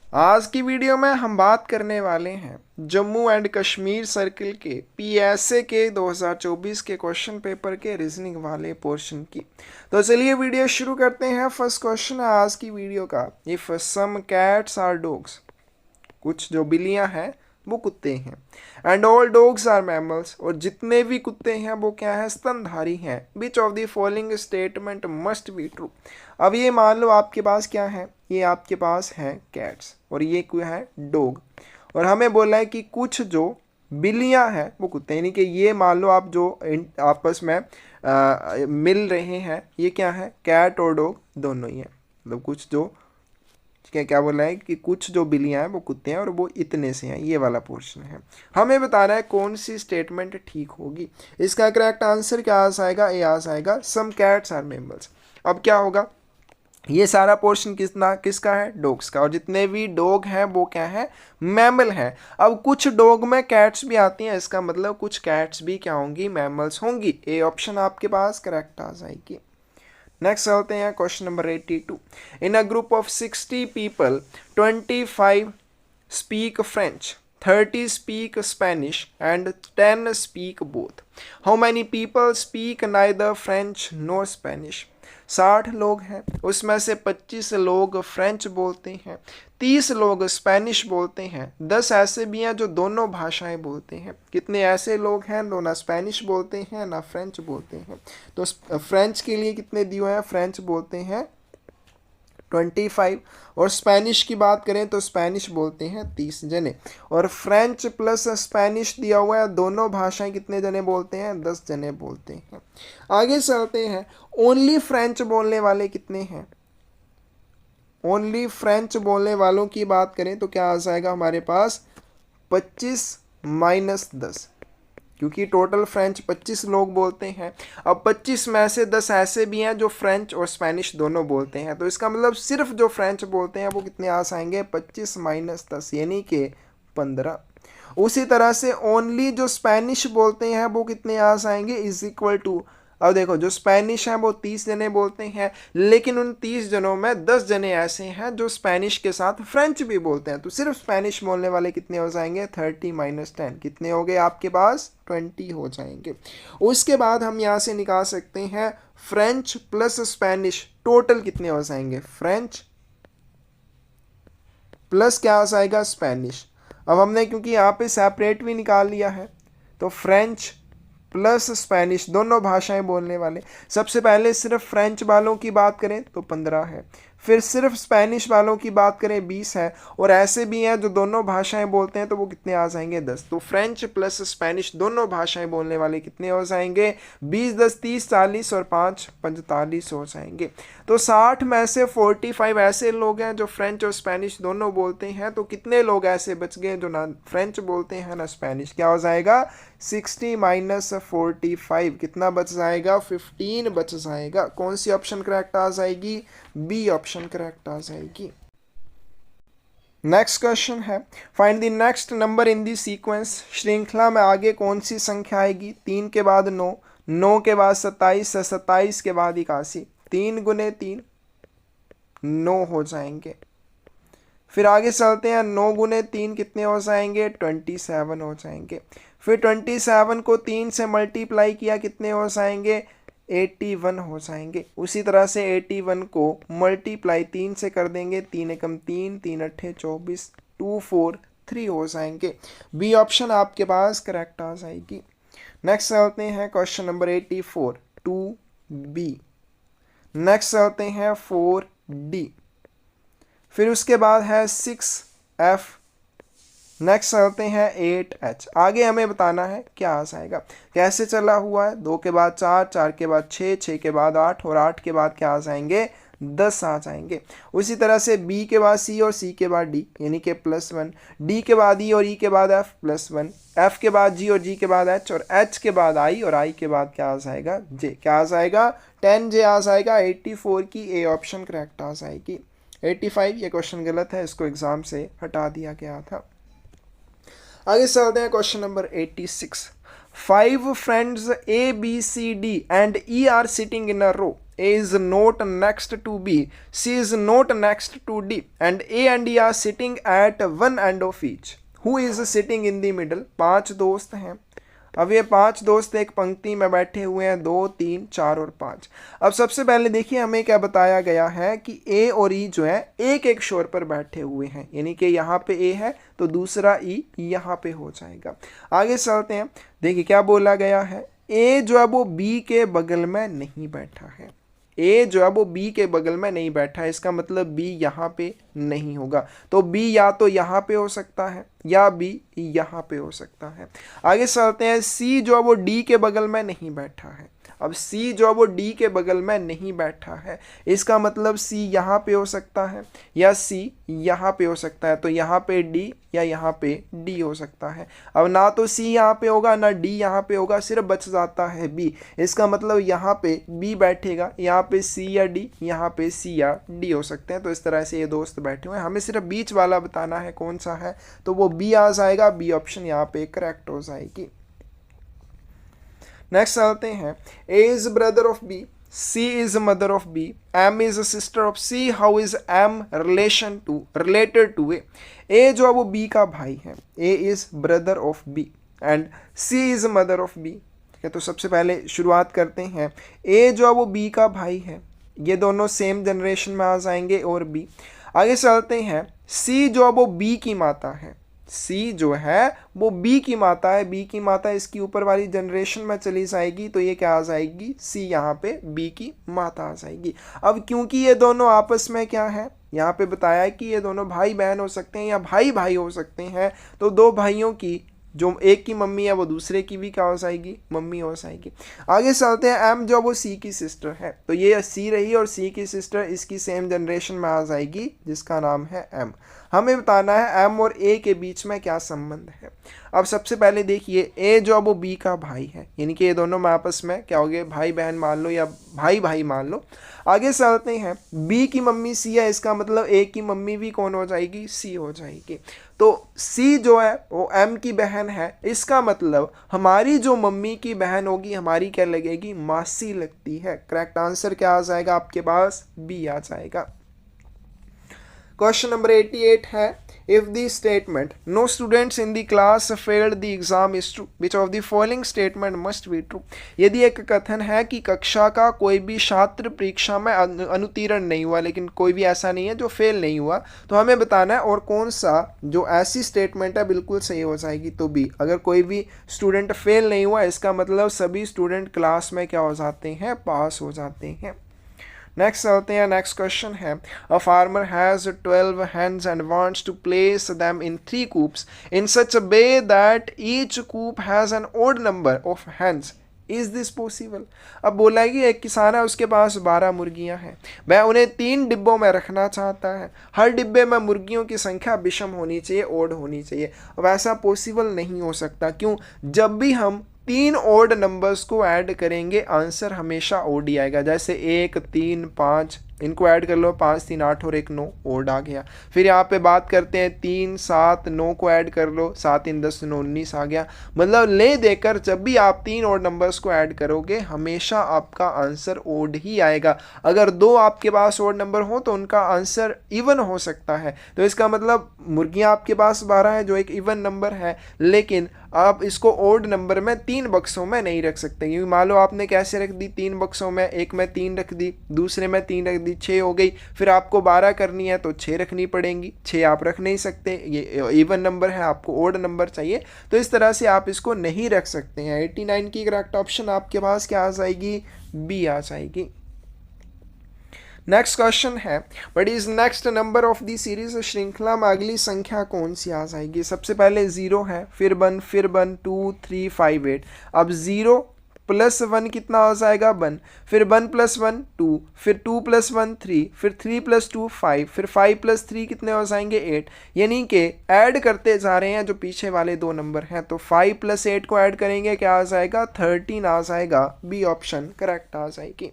आज की वीडियो में हम बात करने वाले हैं जम्मू एंड कश्मीर सर्किल के पीएसए के 2024 के क्वेश्चन पेपर के रीजनिंग वाले पोर्शन की। तो चलिए वीडियो शुरू करते हैं। फर्स्ट क्वेश्चन है आज की वीडियो का, if some cats are dogs, कुछ जो बिल्लियां हैं वो कुत्ते हैं, and all dogs are mammals, और जितने भी कुत्ते हैं वो क्या है, स्तनधारी हैं, विच of the following statement must be true. अब ये मान लो आपके पास क्या है, ये आपके पास है कैट्स और ये क्या है, डॉग, और हमें बोला है कि कुछ जो बिल्लियां हैं वो कुत्ते, यानी कि ये मान लो आप जो आपस में मिल रहे हैं, ये क्या है, कैट और डॉग दोनों ही है। मतलब कुछ जो क्या क्या बोला है कि कुछ जो बिल्लियां हैं वो कुत्ते हैं और वो इतने से हैं, ये वाला पोर्शन है। हमें बताना है कौन सी स्टेटमेंट ठीक होगी। इसका करेक्ट आंसर क्या आ जाएगा, ये आ जाएगा सम कैट्स आर मैमल्स। अब क्या होगा, ये सारा पोर्शन किसका है, डॉग्स का, और जितने भी डॉग हैं वो क्या है, मैमल हैं। अब कुछ डॉग में कैट्स भी आती हैं, इसका मतलब कुछ कैट्स भी क्या होंगी, मैमल्स होंगी। ए ऑप्शन आपके पास करेक्ट आ जाएगी। नेक्स्ट चलते हैं question number 82। In a group of 60 people 25 speak French, 30 speak Spanish and 10 speak both. How many people speak neither French nor Spanish. 60 लोग हैं, उसमें से 25 लोग फ्रेंच बोलते हैं, 30 लोग स्पेनिश बोलते हैं, 10 ऐसे भी हैं जो दोनों भाषाएं बोलते हैं। कितने ऐसे लोग हैं जो ना स्पेनिश बोलते हैं ना फ्रेंच बोलते हैं। तो फ्रेंच के लिए कितने दिए हुए हैं, फ्रेंच बोलते हैं 25, और स्पेनिश की बात करें तो स्पेनिश बोलते हैं 30 जने, और फ्रेंच प्लस स्पेनिश दिया हुआ है, दोनों भाषाएं कितने जने बोलते हैं, 10 जने बोलते हैं। आगे चलते हैं, ओनली फ्रेंच बोलने वाले कितने हैं। ओनली फ्रेंच बोलने वालों की बात करें तो क्या आ जाएगा हमारे पास, 25 माइनस 10, क्योंकि टोटल फ्रेंच 25 लोग बोलते हैं। अब 25 में से 10 ऐसे भी हैं जो फ्रेंच और स्पेनिश दोनों बोलते हैं, तो इसका मतलब सिर्फ जो फ्रेंच बोलते हैं वो कितने आ जाएंगे, 25 माइनस 10 यानी कि 15। उसी तरह से ओनली जो स्पेनिश बोलते हैं वो कितने आ जाएंगे, इज इक्वल टू, अब देखो जो स्पेनिश है वो 30 जने बोलते हैं, लेकिन उन 30 जनों में 10 जने ऐसे हैं जो स्पेनिश के साथ फ्रेंच भी बोलते हैं, तो सिर्फ स्पेनिश बोलने वाले कितने हो जाएंगे, 30 माइनस 10 कितने हो गए आपके पास, 20 हो जाएंगे। उसके बाद हम यहाँ से निकाल सकते हैं फ्रेंच प्लस स्पेनिश टोटल कितने हो जाएंगे, फ्रेंच प्लस क्या आ जाएगा, स्पेनिश। अब हमने क्योंकि यहाँ पे सेपरेट भी निकाल लिया है, तो फ्रेंच प्लस स्पेनिश दोनों भाषाएं बोलने वाले, सबसे पहले सिर्फ फ्रेंच वालों की बात करें तो 15 है, फिर सिर्फ स्पेनिश वालों की बात करें 20 है, और ऐसे भी हैं जो दोनों भाषाएं बोलते हैं तो वो कितने आ जाएंगे, 10। तो फ्रेंच प्लस स्पेनिश दोनों भाषाएं बोलने वाले कितने हो जाएंगे, 20 10 30 40 और 5 45 हो जाएंगे। तो 60 में से 45 ऐसे लोग हैं जो फ्रेंच और स्पेनिश दोनों बोलते हैं, तो कितने लोग ऐसे बच गए जो ना फ्रेंच बोलते हैं ना स्पेनिश, क्या हो जाएगा, 60 माइनस 45 कितना बच जाएगा, 15 बच जाएगा। कौन सी ऑप्शन करेक्ट आ जाएगी, बी ऑप्शन करेक्ट आ जाएगी। नेक्स्ट क्वेश्चन है, find the next number in the sequence, श्रृंखला में आगे कौन सी संख्या आएगी, 3 के बाद 9, 9 के बाद 27, 27 के बाद 81, 3 गुने 3 9 हो जाएंगे। फिर आगे चलते हैं, 9 गुने 3 कितने हो जाएंगे, 27 हो जाएंगे। फिर 27 को 3 से मल्टीप्लाई किया कितने हो जाएंगे, 81 हो जाएंगे। उसी तरह से 81 को मल्टीप्लाई 3 से कर देंगे, 3 एकम 3, 3 अट्ठे 24, 2 4 3 हो जाएंगे। बी ऑप्शन आपके पास करेक्ट आ जाएगी। नेक्स्ट चलते हैं क्वेश्चन नंबर 84, 2B। नेक्स्ट चलते हैं 4D, फिर उसके बाद है 6F, नेक्स्ट चलते हैं 8H। आगे हमें बताना है क्या आ जाएगा, कैसे चला हुआ है, 2 के बाद 4, 4 के बाद 6, 6 के बाद 8, और 8 के बाद क्या आ जाएंगे, 10 आ जाएंगे। उसी तरह से B के बाद C और C के बाद D यानी कि +1, D के बाद E और E के बाद F +1, F के बाद G और G के बाद H, और H के बाद I, और I के बाद क्या आ जाएगा, J। क्या आ जाएगा, 10J आ जाएगा। 84 की ए ऑप्शन करेक्ट आ जाएगी। 85 ये क्वेश्चन गलत है, इसको एग्जाम से हटा दिया गया था। आगे चलते हैं question number 86। 5 friends A B C D and E are sitting in a row A is not next to B, C is not next to D, and A and E are sitting at one end of each. Who is sitting in the middle? 5 दोस्त हैं। अब ये 5 दोस्त एक पंक्ति में बैठे हुए हैं, 2, 3, 4 और 5। अब सबसे पहले देखिए हमें क्या बताया गया है कि ए और ई जो है एक एक शोर पर बैठे हुए हैं, यानी कि यहाँ पे ए है तो दूसरा ई यहाँ पे हो जाएगा। आगे चलते हैं, देखिए क्या बोला गया है, ए जो है वो बी के बगल में नहीं बैठा है। ए जो है वो बी के बगल में नहीं बैठा है, इसका मतलब बी यहाँ पे नहीं होगा, तो बी या तो यहाँ पे हो सकता है या बी यहाँ पे हो सकता है। आगे चलते हैं, सी जो है वो डी के बगल में नहीं बैठा है। अब सी जो है वो डी के बगल में नहीं बैठा है, इसका मतलब सी यहाँ पे हो सकता है या सी यहाँ पे हो सकता है, तो यहाँ पे डी या यहाँ पे डी हो सकता है। अब ना तो सी यहाँ पे होगा ना डी यहाँ पे होगा, सिर्फ बच जाता है बी, इसका मतलब यहाँ पे बी बैठेगा, यहाँ पे सी या डी, यहाँ पे सी या डी हो सकते हैं। तो इस तरह से ये दोस्त बैठे हुए हैं, हमें सिर्फ बीच वाला बताना है कौन सा है, तो वो बी आ जाएगा, बी ऑप्शन यहाँ पे करेक्ट हो जाएगी। नेक्स्ट चलते हैं, A is brother of B, C is mother of B, M is sister of C, how is M related to A? A जो है वो B का भाई है, A is brother of B and C is mother of B। ठीक है, तो सबसे पहले शुरुआत करते हैं, A जो है वो B का भाई है, ये दोनों सेम जनरेशन में आ जाएंगे और B। आगे चलते हैं, C जो है वो B की माता है, सी जो है वो बी की माता है, बी की माता इसकी ऊपर वाली जनरेशन में चली जाएगी, तो ये क्या आ जाएगी, सी यहाँ पे बी की माता आ जाएगी। अब क्योंकि ये दोनों आपस में क्या है, यहाँ पे बताया है कि ये दोनों भाई बहन हो सकते हैं या भाई भाई हो सकते हैं, तो दो भाइयों की जो एक की मम्मी है वो दूसरे की भी क्या हो जाएगी, मम्मी हो जाएगी। आगे चलते हैं, एम जो वो सी की सिस्टर है, तो ये सी रही और सी की सिस्टर इसकी सेम जनरेशन में आ जाएगी जिसका नाम है एम। हमें बताना है एम और ए के बीच में क्या संबंध है। अब सबसे पहले देखिए, ए जो वो बी का भाई है, यानी कि ये दोनों में आपस में क्या हो गए, भाई बहन मान लो या भाई भाई मान लो। आगे चलते हैं, बी की मम्मी सी है, इसका मतलब ए की मम्मी भी कौन हो जाएगी, सी हो जाएगी। तो सी जो है वो एम की बहन है, इसका मतलब हमारी जो मम्मी की बहन होगी हमारी क्या लगेगी, मासी लगती है। करेक्ट आंसर क्या आ जाएगा आपके पास, बी आ जाएगा। क्वेश्चन नंबर 88 है, if the statement no students in the class failed the exam is true, which of the following statement must be true. यदि एक कथन है कि कक्षा का कोई भी छात्र परीक्षा में अनुत्तीर्ण नहीं हुआ, लेकिन कोई भी ऐसा नहीं है जो फेल नहीं हुआ, तो हमें बताना है और कौन सा जो ऐसी स्टेटमेंट है बिल्कुल सही हो जाएगी, तो बी। अगर कोई भी स्टूडेंट फेल नहीं हुआ, इसका मतलब सभी स्टूडेंट क्लास में क्या हो जाते हैं, पास हो जाते हैं। नेक्स्ट चलते हैं, नेक्स्ट क्वेश्चन है, a farmer has 12 hens and wants to place them in 3 coops in such a way that each coop has an odd number of hens. Is this possible? अब बोला है कि एक किसान है, उसके पास 12 मुर्गियां हैं, वह उन्हें 3 डिब्बों में रखना चाहता है, हर डिब्बे में मुर्गियों की संख्या विषम होनी चाहिए, ओड होनी चाहिए। अब ऐसा पॉसिबल नहीं हो सकता, क्यों, जब भी हम 3 ओड नंबर्स को ऐड करेंगे आंसर हमेशा ओड ही आएगा। जैसे 1, 3, 5 इनको ऐड कर लो, 5, 3, 8 और 1, 9 ओड आ गया। फिर यहाँ पे बात करते हैं 3, 7, 9 को ऐड कर लो, 7, 3, 10, 9, 19 आ गया। मतलब ले देकर जब भी आप 3 ओड नंबर्स को ऐड करोगे हमेशा आपका आंसर ओड ही आएगा। अगर 2 आपके पास ओड नंबर हो तो उनका आंसर इवन हो सकता है। तो इसका मतलब मुर्गियाँ आपके पास 12 है जो एक इवन नंबर है, लेकिन आप इसको ओड नंबर में 3 बक्सों में नहीं रख सकते, क्योंकि मान लो आपने कैसे रख दी, 3 बक्सों में, एक में 3 रख दी, दूसरे में 3 रख दी, 6 हो गई। फिर आपको 12 करनी है तो 6 रखनी पड़ेंगी, 6 आप रख नहीं सकते, ये इवन नंबर है, आपको ओड नंबर चाहिए, तो इस तरह से आप इसको नहीं रख सकते हैं। 89 की करेक्ट ऑप्शन आपके पास क्या आ जाएगी, बी आ जाएगी। नेक्स्ट क्वेश्चन है, what is next number of the series, श्रृंखला में अगली संख्या कौन सी आ जाएगी। सबसे पहले 0 है, फिर 1, फिर 1, 2, 3, 5, 8। अब 0 + 1 कितना हो जाएगा, 1, फिर 1 + 1 2, फिर 2 + 1 3, फिर 3 + 2 5, फिर 5 + 3 कितने हो जाएंगे, 8। यानी कि ऐड करते जा रहे हैं जो पीछे वाले 2 नंबर हैं, तो 5 + 8 को ऐड करेंगे क्या आ जाएगा, 13 आ जाएगा, बी ऑप्शन करेक्ट आ जाएगी।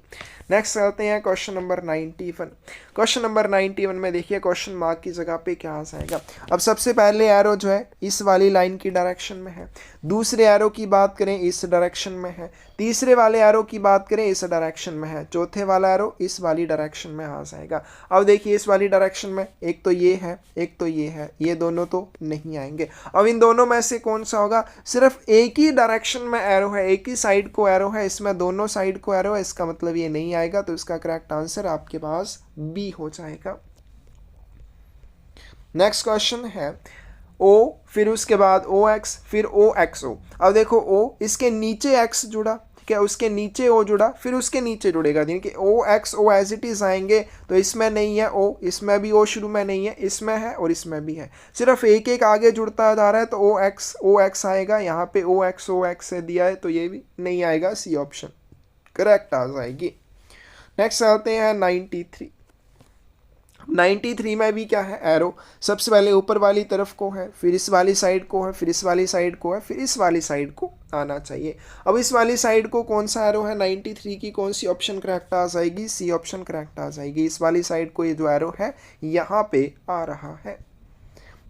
नेक्स्ट चलते हैं क्वेश्चन नंबर 91। क्वेश्चन नंबर 91 में देखिए क्वेश्चन मार्क की जगह पे क्या आ जाएगा। अब सबसे पहले एरो जो है इस वाली लाइन की डायरेक्शन में है, दूसरे एरो की बात करें इस डायरेक्शन में है, तीसरे वाले एरो की बात करें इस डायरेक्शन में है, चौथे वाला एरो इस वाली डायरेक्शन में आ जाएगा। अब देखिए इस वाली डायरेक्शन में एक तो ये है, एक तो ये है, ये दोनों तो नहीं आएंगे। अब इन दोनों में से कौन सा होगा? सिर्फ एक ही डायरेक्शन में एरो है, एक ही साइड को एरो है, इसमें दोनों साइड को एरो है, इसका मतलब ये नहीं आएगा। तो इसका करेक्ट आंसर आपके पास बी हो जाएगा। नेक्स्ट क्वेश्चन है ओ, फिर उसके बाद ओ एक्स, फिर ओ एक्स ओ। अब देखो ओ, इसके नीचे एक्स जुड़ा, ठीक है, उसके नीचे ओ जुड़ा, फिर उसके नीचे जुड़ेगा, यानी कि O X O as it is आएंगे। तो इसमें नहीं है ओ, इसमें भी ओ शुरू में नहीं है, इसमें है और इसमें भी है, सिर्फ एक एक आगे जुड़ता जा रहा है। तो ओ एक्स आएगा, यहाँ पे ओ एक्स से दिया है तो ये भी नहीं आएगा, सी ऑप्शन करेक्ट आ जाएगी। नेक्स्ट आते हैं 93। 93 में भी क्या है? एरो सबसे पहले ऊपर वाली तरफ को है, फिर इस वाली साइड को है, फिर इस वाली साइड को है, फिर इस वाली साइड को आना चाहिए। अब इस वाली साइड को कौन सा एरो है? 93 की कौन सी ऑप्शन करेक्ट आ जाएगी? सी ऑप्शन करेक्ट आ जाएगी। इस वाली साइड को ये जो एरो है यहाँ पे आ रहा है।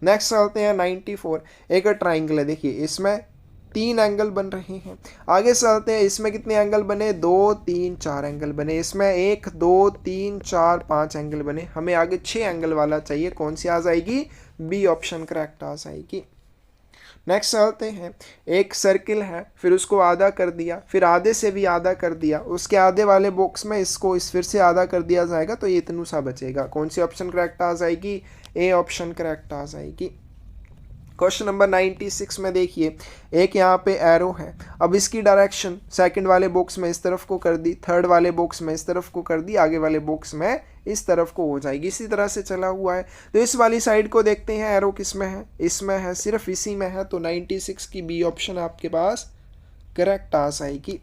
नेक्स्ट चलते हैं 94। एक ट्राइंगल है, देखिए इसमें 3 एंगल बन रहे हैं। आगे चलते हैं, इसमें कितने एंगल बने? 2 3 4 एंगल बने। इसमें 1 2 3 4 5 एंगल बने। हमें आगे 6 एंगल वाला चाहिए, कौन सी आ जाएगी? बी ऑप्शन करेक्ट आ जाएगी। नेक्स्ट चलते हैं, एक सर्किल है, फिर उसको आधा कर दिया, फिर आधे से भी आधा कर दिया, उसके आधे वाले बॉक्स में इसको फिर से आधा कर दिया जाएगा, तो ये इतना सा बचेगा। कौन सी ऑप्शन करेक्ट आ जाएगी? ए ऑप्शन करेक्ट आ जाएगी। क्वेश्चन नंबर 96 में देखिए, एक यहाँ पे एरो है। अब इसकी डायरेक्शन सेकंड वाले बॉक्स में इस तरफ को कर दी, थर्ड वाले बॉक्स में इस तरफ को कर दी, आगे वाले बॉक्स में इस तरफ को हो जाएगी। इसी तरह से चला हुआ है। तो इस वाली साइड को देखते हैं, एरो किस में है? इसमें है, सिर्फ इसी में है। तो 96 की बी ऑप्शन आपके पास करेक्ट आ जाएगी।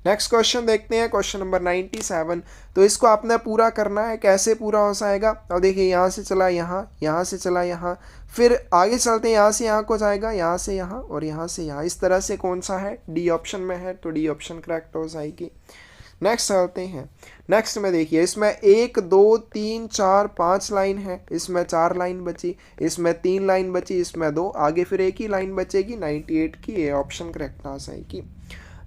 नेक्स्ट क्वेश्चन देखते हैं, क्वेश्चन नंबर 97। तो इसको आपने पूरा करना है, कैसे पूरा हो जाएगा? अब देखिए यहाँ से चला यहाँ, यहाँ से चला यहाँ, फिर आगे चलते हैं, यहाँ से यहाँ को जाएगा, यहाँ से यहाँ और यहाँ से यहाँ, इस तरह से कौन सा है? डी ऑप्शन में है, तो डी ऑप्शन करेक्ट हो जाएगी। नेक्स्ट चलते हैं, नेक्स्ट में देखिए इसमें 1 2 3 4 5 लाइन है, इसमें 4 लाइन बची, इसमें 3 लाइन बची, इसमें 2, आगे फिर एक ही लाइन बचेगी। 98 की ए ऑप्शन करेक्ट आ जाएगी।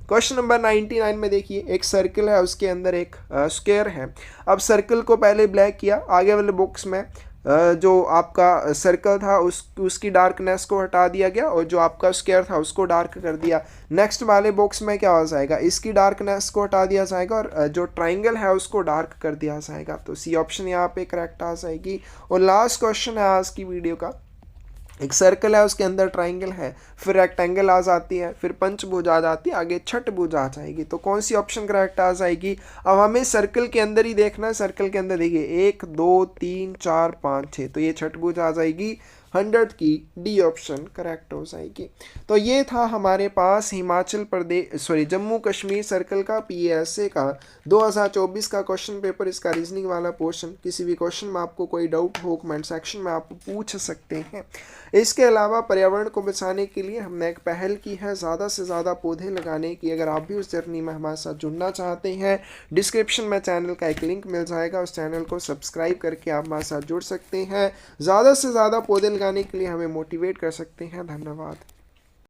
क्वेश्चन नंबर 99 में देखिए, एक सर्कल है, उसके अंदर एक स्क्वायर है। अब सर्कल को पहले ब्लैक किया, आगे वाले बॉक्स में जो आपका सर्कल था उसकी डार्कनेस को हटा दिया गया और जो आपका स्क्वायर था उसको डार्क कर दिया। नेक्स्ट वाले बॉक्स में क्या हो जाएगा? इसकी डार्कनेस को हटा दिया जाएगा और जो ट्राइंगल है उसको डार्क कर दिया जाएगा। तो सी ऑप्शन यहाँ पे करेक्ट आ जाएगी। और लास्ट क्वेश्चन है आज की वीडियो का, एक सर्कल है, उसके अंदर ट्राइंगल है, फिर रेक्टेंगल आ जाती है, फिर पंचभुज आ जाती है, आगे छठभुज आ जाएगी। तो कौन सी ऑप्शन करेक्ट आ जाएगी? अब हमें सर्कल के अंदर ही देखना है। सर्कल के अंदर देखिए 1 2 3 4 5 6, तो ये छठभुज आ जाएगी। 100 की डी ऑप्शन करेक्ट हो जाएगी। तो ये था हमारे पास हिमाचल प्रदेश जम्मू कश्मीर सर्कल का PSA का 2024 का क्वेश्चन पेपर, इसका रीजनिंग वाला पोर्शन। किसी भी क्वेश्चन में आपको कोई डाउट हो कमेंट सेक्शन में आप पूछ सकते हैं। इसके अलावा पर्यावरण को बचाने के लिए हमने एक पहल की है, ज़्यादा से ज़्यादा पौधे लगाने की। अगर आप भी उस जर्नी में हमारे साथ जुड़ना चाहते हैं, डिस्क्रिप्शन में चैनल का एक लिंक मिल जाएगा, उस चैनल को सब्सक्राइब करके आप हमारे साथ जुड़ सकते हैं। ज़्यादा से ज़्यादा पौधे लगाने के लिए हमें मोटिवेट कर सकते हैं। धन्यवाद।